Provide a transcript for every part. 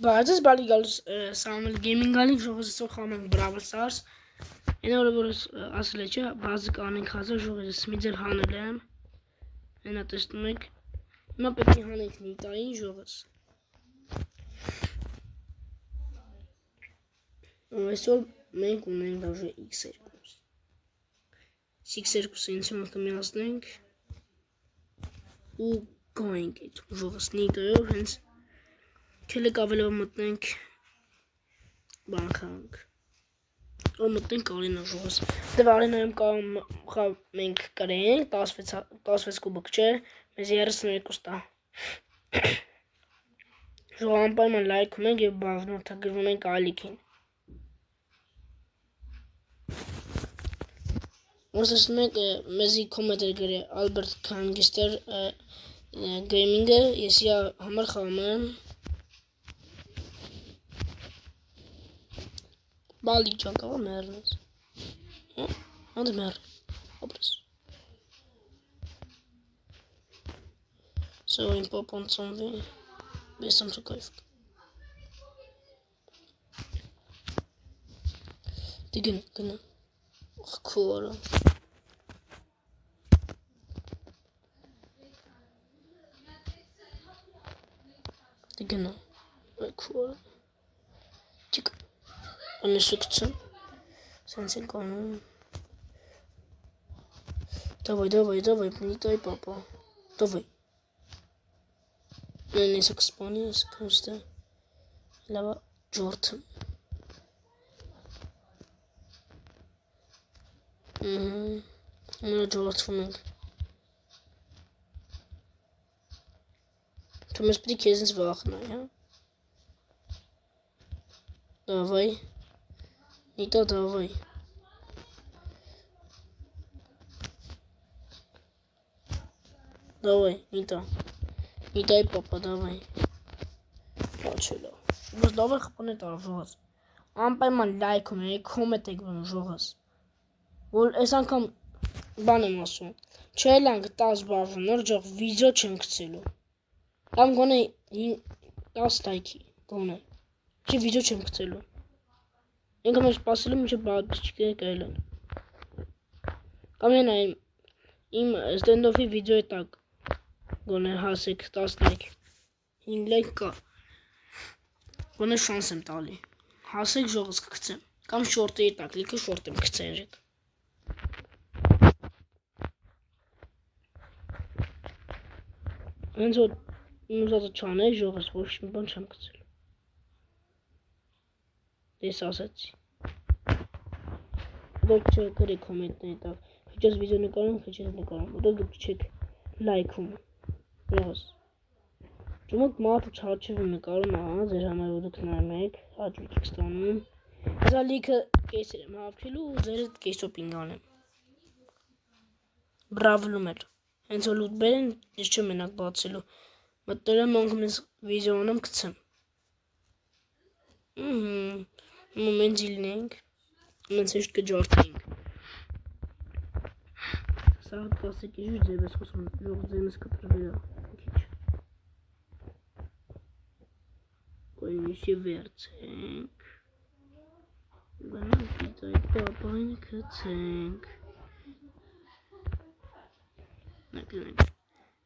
Բայց ես բալի գալուս սամել գեյմինգ գալինք ժողոս այսօր խաղում ենք Brawl Stars։ Այն օրը որ ասել է չէ, բազիկ անենք հազար ժողոս Smith-ել հանել եմ։ Այնա տեսնում եք։ Հիմա պետք է հանենք Նիտային ժողոս։ Այսօր մենք ունենք դաժե X2։ X2-ը ինձ հիմա կմիացնենք ու գոյինք այդ ժողոս Նիտայով հենց քելեք ավելով մտնենք բանքանք։ Ու մտնենք արենա ժողոս։ Դե արենայում մենք կրենք 16 կուբոկ չէ, մեզ 32 տա։ Ժողով անպայման լայքում ենք և բաղնորդագրվում ենք ալիքին։ Ոնց ասում եք մեզի կոմենտեր գրե Ալբերտ Քանգիստեր գեյմինգը, ես իրա համար խաղում եմ Բալիկ ջան կաղա մեռնես։ Անդ մեռ, ապրես։ Սա իմ պապան ծնվի, բեսամ ծու կայվ։ Դի գնա։ Քուարը։ Դի գնա։ Քուարը։ Չիկ։ Անեսը կծեմ, սենց ենք անում, դավայ, պնիտայ պապա, դավայ, նենեսը կսպանի ես կոստը, լավա ջորդը, նրա ջորդվում ենք, թում ես պիտի կեզնից վախնայ, հա, դավայ, Nita, давай. Давай, Nita. Nita и папа, давай. Почему? Բայց давай խփոնե տար ժողոս։ Անպայման լայքում եք, կոմենտ եք բնում ժողոս։ Որ այս անգամ բան եմ ասում։ Չէ լանք 10 բաժան, նոր ժող վիդեո չեմ գցելու։ Կամ գոնե 10 լայքի, գոնե։ Չէ վիդեո չեմ գցելու։ Ինքը մեր սպասելու մինչև բաղջիկը կայել են։ Կամ են իմ ստենդոֆի վիդեոյի տակ գոնե հասեք 10 լայք 5 լայք կա գոնե շանս եմ տալի հասեք ժողոս կգցեմ կամ շորտերի տակ լիքը շորտ եմ գցել երեք հենց որ իմ ուզածը չանել ժողոս ոչ մի բան չեմ գցել դես ասացի դուք չգրեք կոմենտների տակ քիչ վիդեո նկարում քիչ նկարում դուք չեք լայքում ժողոս Ջումոք մարդը չարչևի նկարում ահա ձեր համար որ դուք նայում եք հաճույք եք ստանում Հələ լիքը կեսեր եմ հավաքելու ու ձերդ կեսոպինգ անեմ Բրավլում էր հենց որ լուտ բերեն ես չեմ մենակ բացելու մտնել եմ ոնք մեզ վիդեո անեմ գցեմ Moment դիլնենք Մենք հեշտ կջարդենք Սա կասեք իժու ձև ես խոսում ժող ձեմս կտրվելա Կոյնիշի վերցենք Գանանք իծայ պապայն կծենք Նագնենք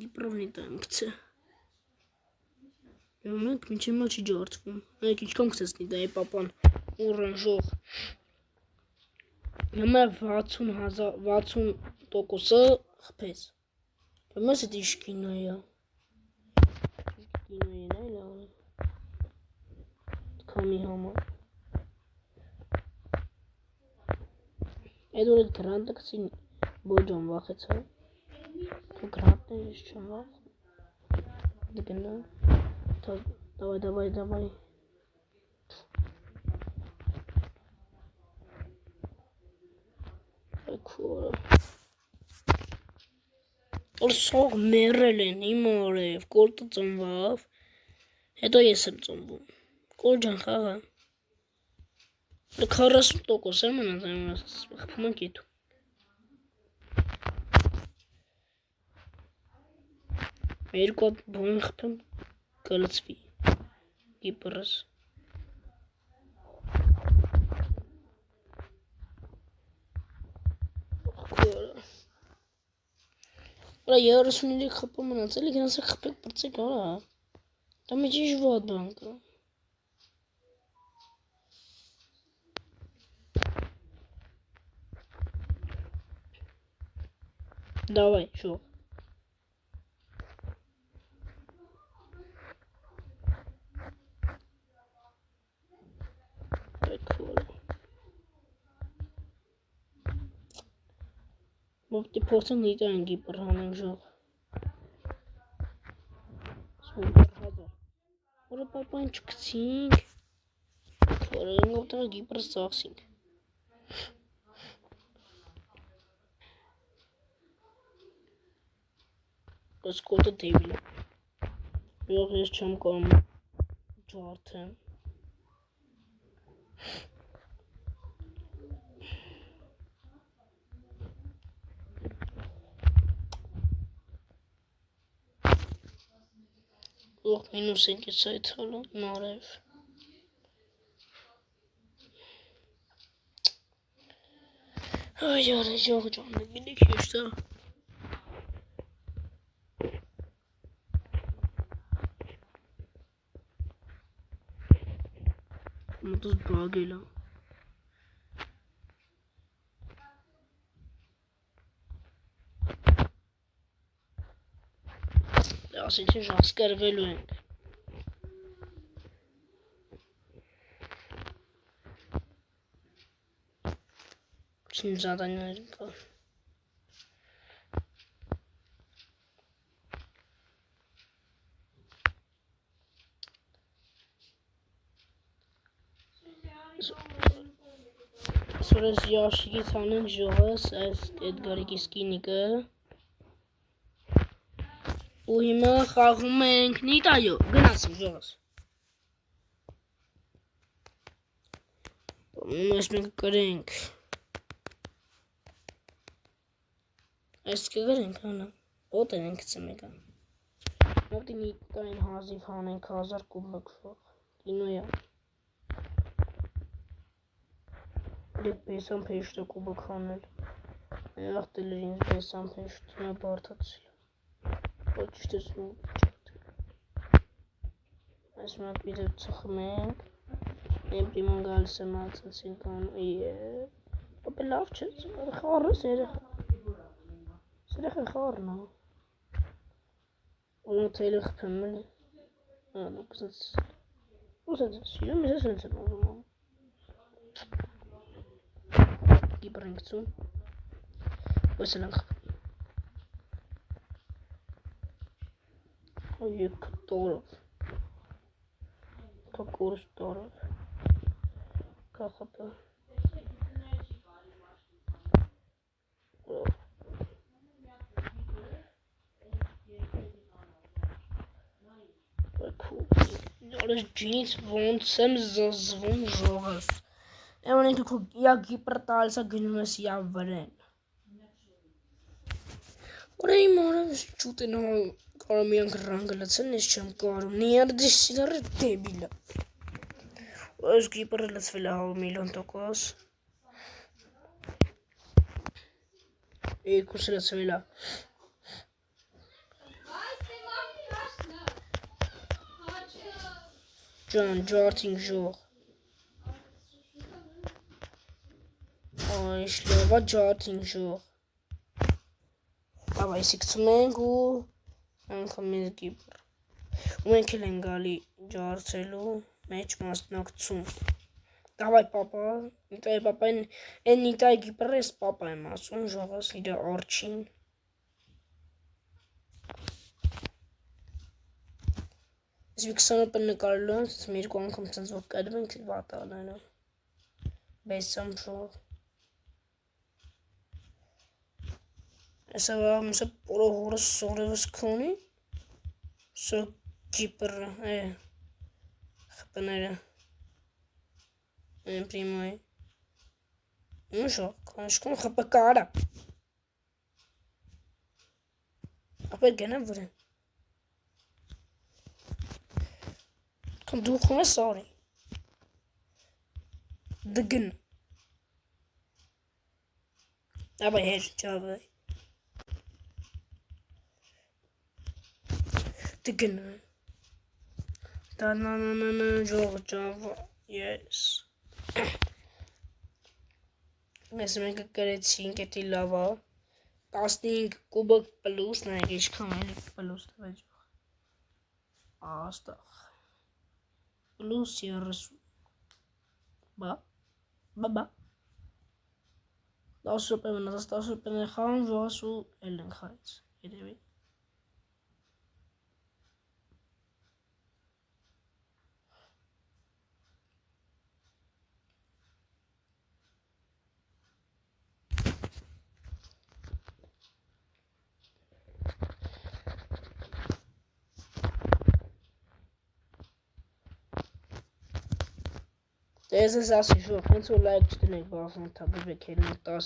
Գիպրովնիտ եմ կծը Մենք մինչ հիմա չի ջարդվում Մենք իչքան կծես նիտայի պապան ուրն ժող Հիմա 60% խպես Հիմաս էտ իշ կինոյա Կինոյեն այլ աղը Կամի համար Այդ որ էտ գրանտը կցին բոջան վախեց հա Թու գրանտն է ես չեմ վախ Դգնա Давай Քորը Որ սող մերել են իմ օրև Կոլտը ծնվավ Հետո ես եմ ծնվում Կոլ ջան խաղա 40% եմ մնաց խփում ենք եթու Երկու բոն խփեմ կլծվի Կիպրս։ Ora 33 խփում մնացել է, գնացեք խփեք բրծեք, արա։ Դա մի ճիշտ վատ բան կա։ Давай, շո։ Մոպտի փորձեն դիտա են Կիպր հանենք ժող։ Սուպեր հազար։ Որը պապան չկցինք։ Որը մոպտը Կիպրը ծախսինք։ Կսկոտը դեվիլ է։ Յող ես չեմ կարում ջարդեմ։ Ող մինուս ենք ես այդ հալը նարև։ Այ յարը ժող ջանը գինիք եշտա։ Մոտոս բագել է։ Ասին չէ ժախս կրվելու ենք։ Չին զադանյար կա։ Սորես յաշիկից հանենք ժողս, այս էդգարիկի սկինիկը։ Ու հիմա խաղում ենք նիտայո, գնացինք ժողս։ Այս մենք կրենք։ Այս կգրենք հանա, ոտ են ենք ծմեկան։ Մոտի նիտային հազիվ հանենք 1000 կուբակ ժող, կինոյա։ Դեք բեսան պեշտը կուբակ հանել։ Եղտել էր ինձ բեսան պեշտ, նա բարդացիլ։ Ոչ չտեսնում չարդ։ Այս մատ պիտև ծխմ ենք։ Էպրիման գալիս է մացացինք ան, ապե լավ չէ, խարը սերեխ։ Սերեխ է խարն ա։ Ոնը թեյլը խպեմ էլ է։ Ա, կսած։ Ուսած, սիրում ես ես են ուզում։ Կիպր ենք ծում։ Ոս էլ ենք խպեմ։ Եկ տորով։ Կակորս տորով։ Կախապը։ Նորս ջինից ոնց եմ զզվում ժողս։ Էվն ենք քո յա Կիպր տալսա գնում ես յա վրեն։ Որը իմ արև չուտեն հա կարամ իրանք ռանգը լծեն, ես չեմ կարում, նիարդի սիրարը դեբիլ է։ Այս Կիպրը լծվել է 100,000,000%։ Երկուսը լծվել է։ Ջան, ջարդինք ժող։ Այ շլովա ջարդինք ժող։ Davai, սիքցում ենք ու անգամ մեզ Կիպր։ Ու մենք էլ են գալի ջարդելու մեջ մասնակցում։ Davai, պապա, նիտայի պապային, են նիտայի Կիպրը ես պապա եմ ասում, ժողս իրա արջին։ Ես մի 20 րոպե նկարելու եմ, ես մի երկու անգամ ցած որ կրվենք վատալն է։ Բեսամ ժող։ Եսա վաղմսը պորոհորս սորևս կոնի, սո Կիպրը, խպները, են պրիմոյ, նուշո, կանշկոն խպը կարա, ապեր գենը վրեն, Դուխում է սարի։ Դգն։ Դաբա հեջ ճավը։ Դգն։ Դանանանանա ժող ճավը։ Yes։ Mēs մենք կրեցինք էտի լավա։ 15 կուբոկ պլուս, նայեք ինչքան էլի պլուս տվեջող։ Աստաղ։ Պլուս 30։ Բա։ 10 րոպե մնաց, 10 րոպեն է խաղում, ժողս ու էլ ենք խաղից։ Երևի։ Դե ես ասի շուտ, հենց ու լայք չտնեք, բախում թաբիվեք հելին 10